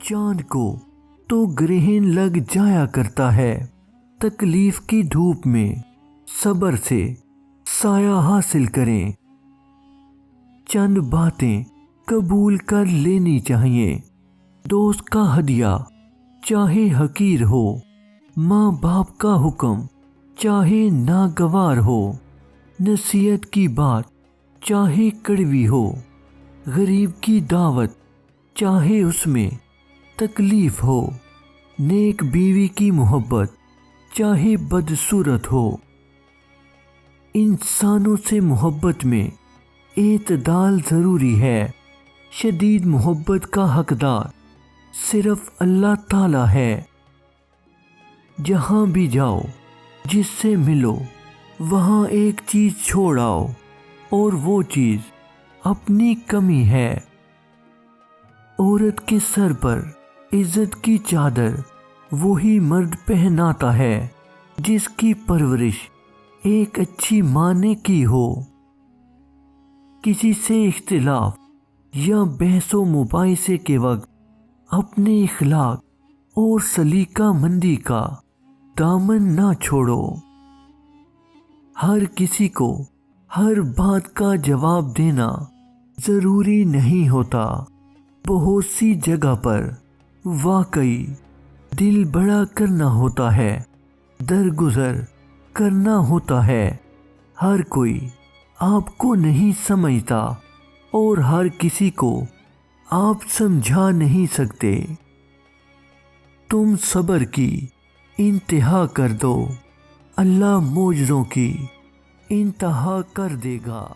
چاند کو تو گرہن لگ جایا کرتا ہے، تکلیف کی دھوپ میں صبر سے سایہ حاصل کریں۔ چند باتیں قبول کر لینی چاہیے۔ دوست کا ہدیہ چاہے حقیر ہو، ماں باپ کا حکم چاہے ناگوار ہو، نصیحت کی بات چاہے کڑوی ہو، غریب کی دعوت چاہے اس میں تکلیف ہو، نیک بیوی کی محبت چاہے بدصورت ہو۔ انسانوں سے محبت میں اعتدال ضروری ہے۔ شدید محبت کا حقدار صرف اللہ تعالی ہے۔ جہاں بھی جاؤ، جس سے ملو، وہاں ایک چیز چھوڑ آؤ، اور وہ چیز اپنی کمی ہے۔ عورت کے سر پر عزت کی چادر وہی مرد پہناتا ہے جس کی پرورش ایک اچھی ماں نے کی ہو۔ کسی سے اختلاف یا بحث و مباحثے کے وقت اپنے اخلاق اور سلیقہ مندی کا دامن نہ چھوڑو۔ ہر کسی کو ہر بات کا جواب دینا ضروری نہیں ہوتا۔ بہت سی جگہ پر واقعی دل بڑا کرنا ہوتا ہے، درگزر کرنا ہوتا ہے۔ ہر کوئی آپ کو نہیں سمجھتا اور ہر کسی کو آپ سمجھا نہیں سکتے۔ تم صبر کی انتہا کر دو، اللہ معجزوں کی انتہا کر دے گا۔